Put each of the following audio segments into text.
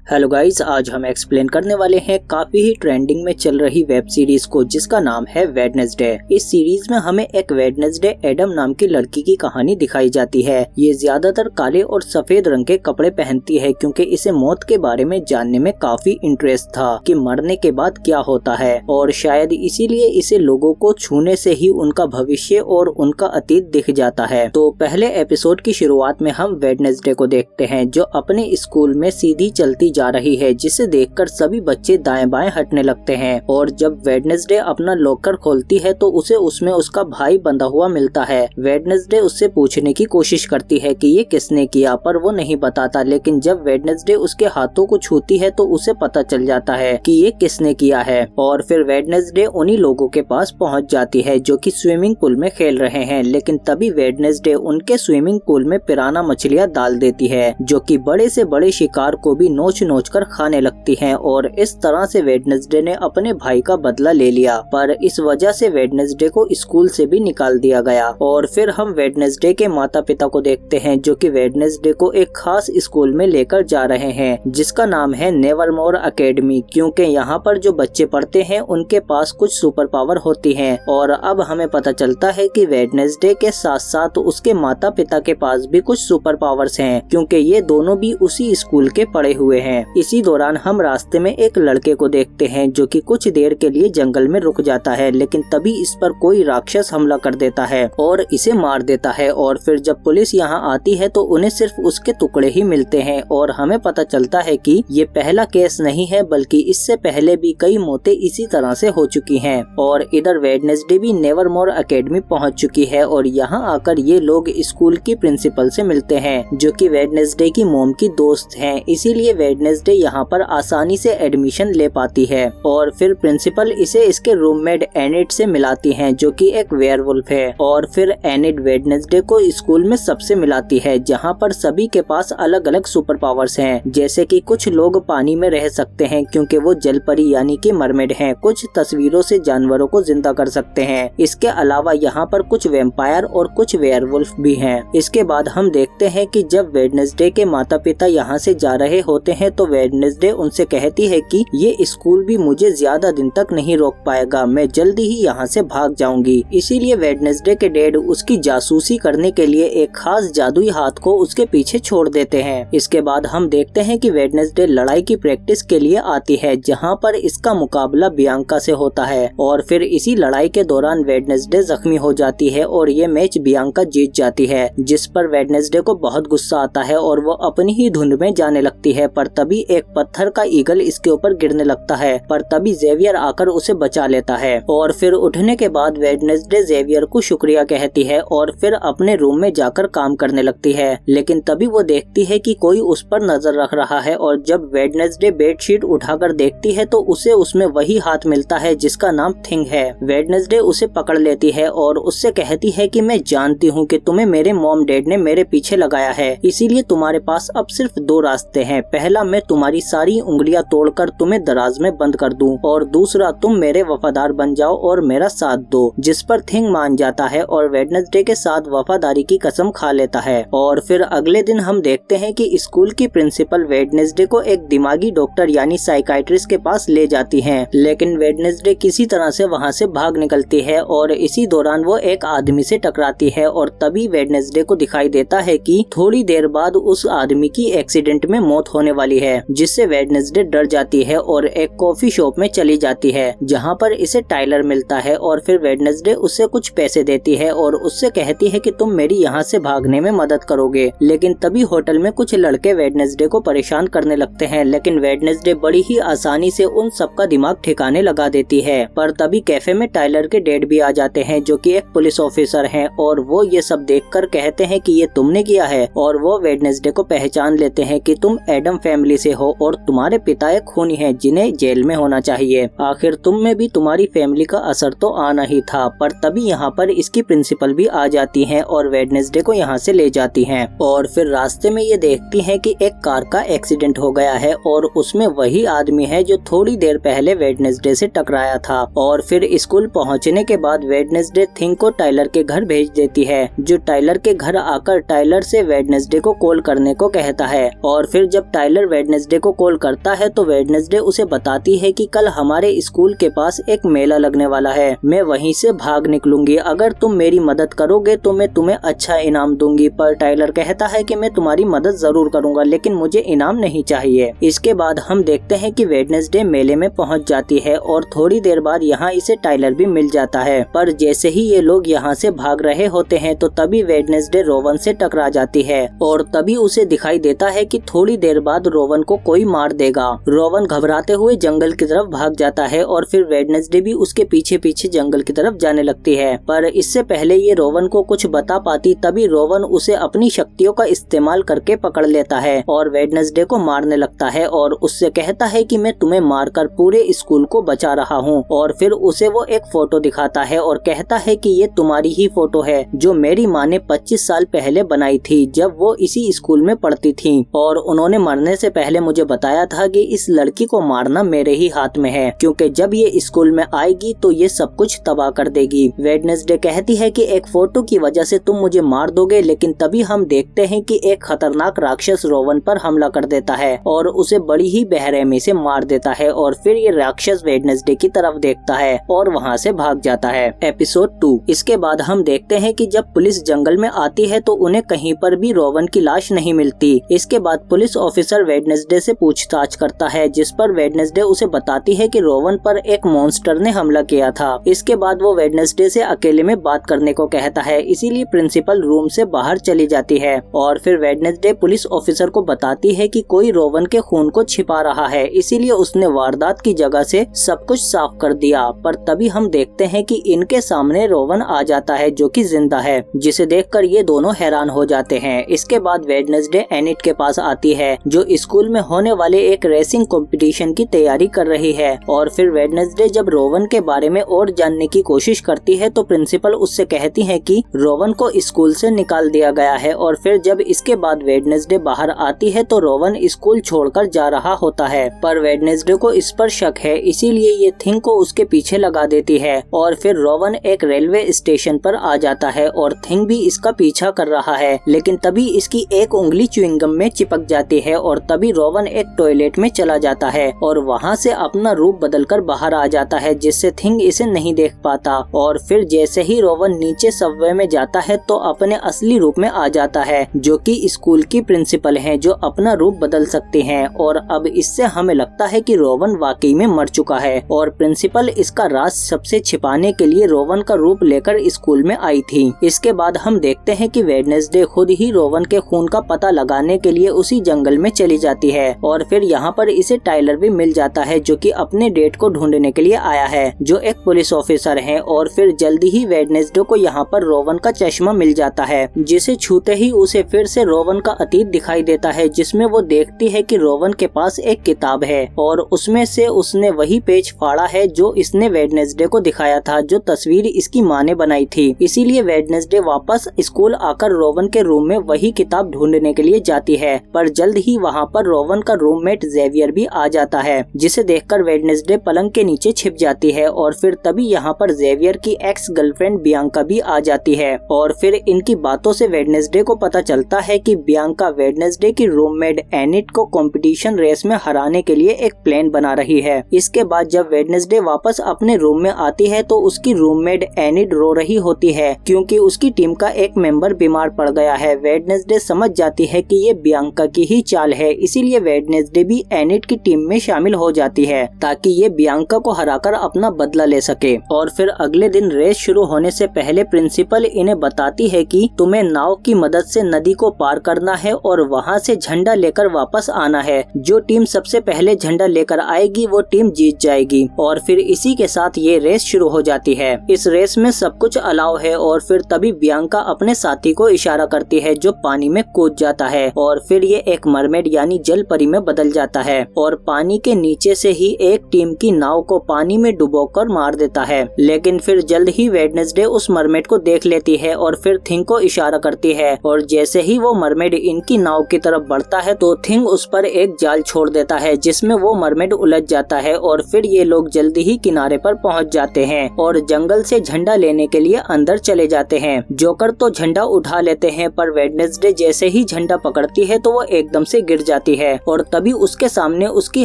Hello guys, आज हम explain करने वाले हैं काफी ही ट्रेंडिंग में चल रही वेब सीरीज को जिसका नाम है वेडनेसडे। इस सीरीज में हमें एक वेडनेसडे एडम नाम की लड़की की कहानी दिखाई जाती है। ये ज्यादातर काले और सफेद रंग के कपड़े पहनती है क्योंकि इसे मौत के बारे में जानने में काफी इंटरेस्ट था कि मरने के बाद क्या होता है, और शायद इसीलिए इसे लोगों को छूने से ही उनका भविष्य और उनका अतीत दिख जाता है। तो पहले एपिसोड की शुरुआत में हम वेडनेसडे को देखते हैं जो अपने स्कूल में सीधी चलती जा रही है, जिसे देखकर सभी बच्चे दाएं बाएं हटने लगते हैं। और जब वेडनेसडे अपना लॉकर खोलती है तो उसे उसमें उसका भाई बंधा हुआ मिलता है। वेडनेसडे उससे पूछने की कोशिश करती है कि ये किसने किया, पर वो नहीं बताता। लेकिन जब वेडनेसडे उसके हाथों को छूती है तो उसे पता चल जाता है कि ये किसने किया है। और फिर वेडनेसडे उन्हीं लोगों के पास पहुंच जाती है जो कि स्विमिंग पूल में खेल रहे हैं। लेकिन तभी वेडनेसडे उनके स्विमिंग पूल में पिराना मछलियां डाल देती है जो कि बड़े से बड़े शिकार को भी नोच कर खाने लगती हैं। और इस तरह से वेडनेसडे ने अपने भाई का बदला ले लिया, पर इस वजह से वेडनेसडे को स्कूल से भी निकाल दिया गया। और फिर हम वेडनेसडे के माता पिता को देखते हैं जो कि वेडनेसडे को एक खास स्कूल में लेकर जा रहे हैं जिसका नाम है नेवरमोर एकेडमी, क्योंकि यहाँ पर जो बच्चे पढ़ते हैं उनके पास कुछ सुपर पावर होती है। और अब हमें पता चलता है कि वेडनेसडे के साथ साथ उसके माता पिता के पास भी कुछ सुपर पावर्स हैं, क्योंकि ये दोनों भी उसी स्कूल के पढ़े हुए हैं। इसी दौरान हम रास्ते में एक लड़के को देखते हैं जो कि कुछ देर के लिए जंगल में रुक जाता है, लेकिन तभी इस पर कोई राक्षस हमला कर देता है और इसे मार देता है। और फिर जब पुलिस यहाँ आती है तो उन्हें सिर्फ उसके टुकड़े ही मिलते हैं। और हमें पता चलता है कि ये पहला केस नहीं है, बल्कि इससे पहले भी कई मौतें इसी तरह से हो चुकी हैं। और इधर वेडनेसडे भी नेवरमोर एकेडमी पहुँच चुकी है और यहाँ आकर ये लोग स्कूल की प्रिंसिपल से मिलते हैं जो कि वेडनेसडे की मॉम की दोस्त है। इसीलिए वेडनेसडे यहाँ पर आसानी से एडमिशन ले पाती है। और फिर प्रिंसिपल इसे इसके रूममेट एनिड से मिलाती हैं जो कि एक वेयरवुल्फ है। और फिर एनिड वेडनेसडे को स्कूल में सबसे मिलाती है जहाँ पर सभी के पास अलग अलग सुपर पावर्स हैं, जैसे कि कुछ लोग पानी में रह सकते हैं क्योंकि वो जलपरी यानी कि मरमेड हैं, कुछ तस्वीरों से जानवरों को जिंदा कर सकते हैं। इसके अलावा यहाँ पर कुछ वेम्पायर और कुछ वेयरवुल्फ भी हैं। इसके बाद हम देखते हैं कि जब वेडनेसडे के माता पिता यहाँ से जा रहे होते हैं तो वेडनेसडे उनसे कहती है कि ये स्कूल भी मुझे ज्यादा दिन तक नहीं रोक पाएगा, मैं जल्दी ही यहाँ से भाग जाऊंगी। इसीलिए वेडनेसडे के डैड उसकी जासूसी करने के लिए एक खास जादुई हाथ को उसके पीछे छोड़ देते हैं। इसके बाद हम देखते हैं कि वेडनेसडे लड़ाई की प्रैक्टिस के लिए आती है जहाँ पर इसका मुकाबला बियांका से होता है। और फिर इसी लड़ाई के दौरान वेडनेसडे जख्मी हो जाती है और ये मैच बियांका जीत जाती है, जिस पर वेडनेसडे को बहुत गुस्सा आता है और वो अपनी ही धुंध में जाने लगती है। पर तभी एक पत्थर का ईगल इसके ऊपर गिरने लगता है, पर तभी जेवियर आकर उसे बचा लेता है। और फिर उठने के बाद वेडनेसडे जेवियर को शुक्रिया कहती है और फिर अपने रूम में जाकर काम करने लगती है। लेकिन तभी वो देखती है कि कोई उस पर नजर रख रहा है और जब वेडनेसडे बेडशीट उठाकर देखती है तो उसे उसमें वही हाथ मिलता है जिसका नाम थिंग है। वेडनेसडे उसे पकड़ लेती है और उससे कहती है कि मैं जानती हूँ कि तुम्हें मेरे मॉम डैड ने मेरे पीछे लगाया है, इसीलिए तुम्हारे पास अब सिर्फ दो रास्ते हैं। पहला, मैं तुम्हारी सारी उंगलियां तोड़कर तुम्हें दराज में बंद कर दूं, और दूसरा, तुम मेरे वफादार बन जाओ और मेरा साथ दो। जिस पर थिंग मान जाता है और वेडनेसडे के साथ वफादारी की कसम खा लेता है। और फिर अगले दिन हम देखते हैं कि स्कूल की प्रिंसिपल वेडनेसडे को एक दिमागी डॉक्टर यानी साइकाइट्रिस्ट के पास ले जाती है, लेकिन वेडनेसडे किसी तरह से वहाँ से भाग निकलती है। और इसी दौरान वो एक आदमी से टकराती है और तभी वेडनेसडे को दिखाई देता है कि थोड़ी देर बाद उस आदमी की एक्सीडेंट में मौत होने वाली है, जिससे वेडनेसडे डर जाती है और एक कॉफी शॉप में चली जाती है जहां पर इसे टाइलर मिलता है। और फिर वेडनेसडे उसे कुछ पैसे देती है और उससे कहती है कि तुम मेरी यहाँ से भागने में मदद करोगे। लेकिन तभी होटल में कुछ लड़के वेडनेसडे को परेशान करने लगते हैं, लेकिन वेडनेसडे बड़ी ही आसानी से उन सबका दिमाग ठिकाने लगा देती है। पर तभी कैफे में टाइलर के डैड भी आ जाते हैं जो कि एक पुलिस ऑफिसर हैं, और वो ये सब देखकर कहते हैं कि ये तुमने किया है। और वो वेडनेसडे को पहचान लेते हैं कि तुम एडम फैमिली से हो और तुम्हारे पिता एक खूनी हैं जिन्हें जेल में होना चाहिए। आखिर तुम में भी तुम्हारी फैमिली का असर तो आना ही था। पर तभी यहाँ पर इसकी प्रिंसिपल भी आ जाती हैं और वेडनेसडे को यहाँ से ले जाती हैं। और फिर रास्ते में ये देखती हैं कि एक कार का एक्सीडेंट हो गया है और उसमें वही आदमी है जो थोड़ी देर पहले वेडनेसडे से टकराया था। और फिर स्कूल पहुँचने के बाद वेडनेसडे थिंग को टाइलर के घर भेज देती है, जो टाइलर के घर आकर टाइलर से वेडनेसडे को कॉल करने को कहता है। और फिर जब टाइलर वेडनेसडे को कॉल करता है तो वेडनेसडे उसे बताती है कि कल हमारे स्कूल के पास एक मेला लगने वाला है, मैं वहीं से भाग निकलूंगी, अगर तुम मेरी मदद करोगे तो मैं तुम्हें अच्छा इनाम दूंगी। पर टाइलर कहता है कि मैं तुम्हारी मदद जरूर करूंगा लेकिन मुझे इनाम नहीं चाहिए। इसके बाद हम देखते हैं कि वेडनेसडे मेले में पहुंच जाती है और थोड़ी देर बाद यहाँ इसे टाइलर भी मिल जाता है। पर जैसे ही ये लोग यहाँ से भाग रहे होते हैं तो तभी वेडनेसडे रोवन से टकरा जाती है और तभी उसे दिखाई देता है कि थोड़ी देर बाद रोवन को कोई मार देगा। रोवन घबराते हुए जंगल की तरफ भाग जाता है और फिर वेडनेसडे भी उसके पीछे पीछे जंगल की तरफ जाने लगती है। पर इससे पहले ये रोवन को कुछ बता पाती तभी रोवन उसे अपनी शक्तियों का इस्तेमाल करके पकड़ लेता है और वेडनेसडे को मारने लगता है और उससे कहता है कि मैं तुम्हें मारकर पूरे स्कूल को बचा रहा हूँ। और फिर उसे वो एक फोटो दिखाता है और कहता है कि ये तुम्हारी ही फोटो है जो मेरी माँ ने 25 साल पहले बनाई थी जब वो इसी स्कूल में पढ़ती थी और उन्होंने मरने से पहले मुझे बताया था कि इस लड़की को मारना मेरे ही हाथ में है क्योंकि जब ये स्कूल में आएगी तो ये सब कुछ तबाह कर देगी। वेडनेसडे कहती है कि एक फोटो की वजह से तुम मुझे मार दोगे, लेकिन तभी हम देखते हैं कि एक खतरनाक राक्षस रोवन पर हमला कर देता है और उसे बड़ी ही बेरहमी से मार देता है और फिर ये राक्षस वेडनेसडे की तरफ देखता है और वहाँ से भाग जाता है। एपिसोड 2। इसके बाद हम देखते हैं कि जब पुलिस जंगल में आती है तो उन्हें कहीं पर भी रोवन की लाश नहीं मिलती। इसके बाद पुलिस ऑफिसर वेडनेसडे से पूछताछ करता है जिस पर वेडनेसडे उसे बताती है कि रोवन पर एक मॉन्स्टर ने हमला किया था। इसके बाद वो वेडनेसडे से अकेले में बात करने को कहता है, इसीलिए प्रिंसिपल रूम से बाहर चली जाती है और फिर वेडनेसडे पुलिस ऑफिसर को बताती है कि कोई रोवन के खून को छिपा रहा है, इसीलिए उसने वारदात की जगह से सब कुछ साफ कर दिया। पर तभी हम देखते हैं कि इनके सामने रोवन आ जाता है जो कि जिंदा है, जिसे देखकर ये दोनों हैरान हो जाते हैं। इसके बाद वेडनेसडे एनिट के पास आती है जो स्कूल में होने वाले एक रेसिंग कंपटीशन की तैयारी कर रही है और फिर वेडनेसडे जब रोवन के बारे में और जानने की कोशिश करती है तो प्रिंसिपल उससे कहती है कि रोवन को स्कूल से निकाल दिया गया है। और फिर जब इसके बाद वेडनेसडे बाहर आती है तो रोवन स्कूल छोड़कर जा रहा होता है, पर वेडनेसडे को इस पर शक है, इसीलिए ये थिंग को उसके पीछे लगा देती है और फिर रोवन एक रेलवे स्टेशन पर आ जाता है और थिंग भी इसका पीछा कर रहा है, लेकिन तभी इसकी एक उंगली च्युइंगम में चिपक जाती है और तभी रोवन एक टॉयलेट में चला जाता है और वहाँ से अपना रूप बदलकर बाहर आ जाता है जिससे थिंग इसे नहीं देख पाता। और फिर जैसे ही रोवन नीचे सबवे में जाता है तो अपने असली रूप में आ जाता है जो कि स्कूल की प्रिंसिपल हैं जो अपना रूप बदल सकते हैं। और अब इससे हमें लगता है कि रोवन वाकई में मर चुका है और प्रिंसिपल इसका राज सबसे छिपाने के लिए रोवन का रूप लेकर स्कूल में आई थी। इसके बाद हम देखते हैं कि वेडनेसडे खुद ही रोवन के खून का पता लगाने के लिए उसी जंगल में चली जाती है और फिर यहाँ पर इसे टाइलर भी मिल जाता है जो कि अपने डेट को ढूंढने के लिए आया है जो एक पुलिस ऑफिसर है। और फिर जल्दी ही वेडनेसडे को यहाँ पर रोवन का चश्मा मिल जाता है जिसे छूते ही उसे फिर से रोवन का अतीत दिखाई देता है जिसमें वो देखती है कि रोवन के पास एक किताब है और उसमें से उसने वही पेज फाड़ा है जो इसने वेडनेसडे को दिखाया था जो तस्वीर इसकी माँ ने बनाई थी। इसीलिए वेडनेसडे वापस स्कूल आकर रोवन के रूम में वही किताब ढूंढने के लिए जाती है, पर जल्द ही वहाँ पर रोवन का रूममेट जेवियर भी आ जाता है जिसे देखकर वेडनेसडे पलंग के नीचे छिप जाती है। और फिर तभी यहाँ पर जेवियर की एक्स गर्लफ्रेंड बियांका भी आ जाती है और फिर इनकी बातों से वेडनेसडे को पता चलता है कि बियांका वेडनेसडे की रूममेट एनिट को कंपटीशन रेस में हराने के लिए एक प्लान बना रही है। इसके बाद जब वेडनेसडे वापस अपने रूम में आती है तो उसकी रूममेट एनिट रो रही होती है क्योंकि उसकी टीम का एक मेंबर बीमार पड़ गया है। वेडनेसडे समझ जाती है कि ये बियांका की ही चाल है, इसीलिए वेडनेसडे भी एनिट की टीम में शामिल हो जाती है ताकि ये बियांका को हराकर अपना बदला ले सके। और फिर अगले दिन रेस शुरू होने से पहले प्रिंसिपल इन्हें बताती है कि तुम्हें नाव की मदद से नदी को पार करना है और वहाँ से झंडा लेकर वापस आना है। जो टीम सबसे पहले झंडा लेकर आएगी वो टीम जीत जाएगी। और फिर इसी के साथ ये रेस शुरू हो जाती है। इस रेस में सब कुछ अलाउ है और फिर तभी बियांका अपने साथी को इशारा करती है जो पानी में कूद जाता है और फिर ये एक मरमेड यानी जल परी में बदल जाता है और पानी के नीचे से ही एक टीम की नाव को पानी में डुबोकर मार देता है। लेकिन फिर जल्द ही वेडनेसडे उस मरमेड को देख लेती है और फिर थिंग को इशारा करती है और जैसे ही वो मरमेड इनकी नाव की तरफ बढ़ता है तो थिंग उस पर एक जाल छोड़ देता है जिसमें वो मरमेड उलझ जाता है और फिर ये लोग जल्दी ही किनारे पर पहुंच जाते हैं और जंगल से झंडा लेने के लिए अंदर चले जाते हैं। जोकर तो झंडा उठा लेते हैं पर वेडनेसडे जैसे ही झंडा पकड़ती है तो वो एकदम से गिर जाती जाती है और तभी उसके सामने उसकी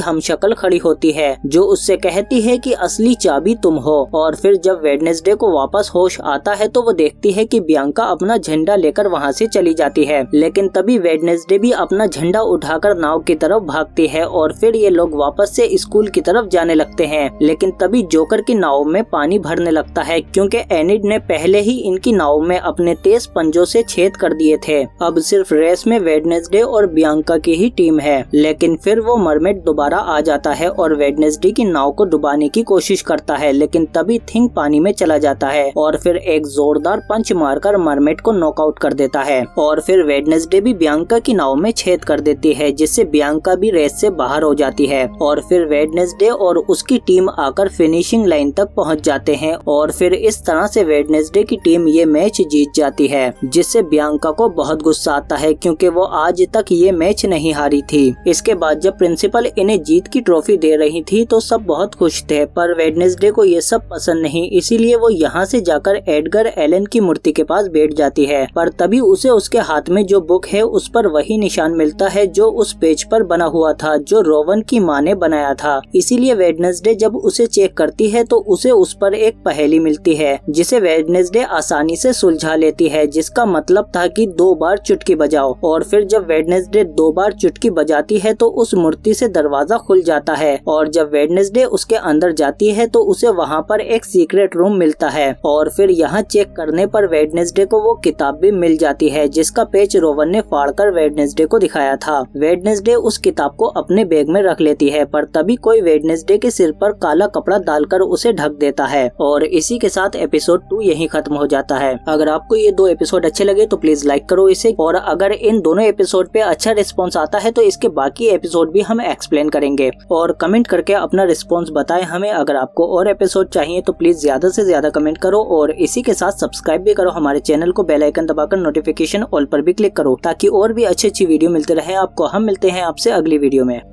हमशक्ल खड़ी होती है जो उससे कहती है कि असली चाबी तुम हो। और फिर जब वेडनेसडे को वापस होश आता है तो वो देखती है कि बियांका अपना झंडा लेकर वहाँ से चली जाती है, लेकिन तभी वेडनेसडे भी अपना झंडा उठाकर नाव की तरफ भागती है और फिर ये लोग वापस से स्कूल की तरफ जाने लगते हैं। लेकिन तभी जोकर की नाव में पानी भरने लगता है क्योंकि एनिड ने पहले ही इनकी नाव में अपने तेज पंजों से छेद कर दिए थे। अब सिर्फ रेस में वेडनेसडे और बियांका की ही टीम है, लेकिन फिर वो मरमेड दोबारा आ जाता है और वेडनेसडे की नाव को डुबाने की कोशिश करता है, लेकिन तभी थिंग पानी में चला जाता है और फिर एक जोरदार पंच मारकर मरमेड को नॉकआउट कर देता है। और फिर वेडनेसडे भी बियांका की नाव में छेद कर देती है जिससे बियांका भी रेस से बाहर हो जाती है। और फिर वेडनेसडे और उसकी टीम आकर फिनिशिंग लाइन तक पहुंच जाते हैं और फिर इस तरह से वेडनेसडे की टीम ये मैच जीत जाती है, जिससे बियांका को बहुत गुस्सा आता है क्योंकि वो आज तक ये मैच नहीं हारी थी। इसके बाद जब प्रिंसिपल इन्हें जीत की ट्रॉफी दे रही थी तो सब बहुत खुश थे, पर वेडनेसडे को ये सब पसंद नहीं, इसीलिए वो यहाँ से जाकर एडगर एलन की मूर्ति के पास बैठ जाती है। पर तभी उसे उसके हाथ में जो बुक है उस पर वही निशान मिलता है जो उस पेज पर बना हुआ था जो रोवन की माँ ने बनाया था। इसीलिए वेडनेसडे जब उसे चेक करती है तो उसे उस पर एक पहेली मिलती है जिसे वेडनेसडे आसानी से सुलझा लेती है, जिसका मतलब था कि 2 बार चुटकी बजाओ। और फिर जब वेडनेसडे 2 बार चुटकी बजाती है तो उस मूर्ति से दरवाजा खुल जाता है और जब वेडनेसडे उसके अंदर जाती है तो उसे वहाँ पर एक सीक्रेट रूम मिलता है। और फिर यहाँ चेक करने पर वेडनेसडे को वो किताब भी मिल जाती है जिसका पेज रोवन ने फाड़कर वेडनेसडे को दिखाया था। वेडनेसडे उस किताब को अपने बैग में रख लेती है, पर तभी कोई वेडनेसडे के सिर पर काला कपड़ा डालकर उसे ढक देता है। और इसी के साथ एपिसोड 2 यहीं खत्म हो जाता है। अगर आपको ये 2 एपिसोड अच्छे लगे तो प्लीज लाइक करो इसे, और अगर इन दोनों एपिसोड पे अच्छा रिस्पॉन्स आता है तो इसके बाकी एपिसोड भी हम एक्सप्लेन करेंगे। और कमेंट करके अपना रिस्पॉन्स बताएं हमें। अगर आपको और एपिसोड चाहिए तो प्लीज ज्यादा से ज्यादा कमेंट करो और इसी के साथ सब्सक्राइब भी करो हमारे चैनल को, बेल आइकन दबाकर नोटिफिकेशन ऑल पर भी क्लिक करो ताकि और भी अच्छी वीडियो मिलते रहे आपको। हम मिलते हैं आपसे अगली वीडियो में।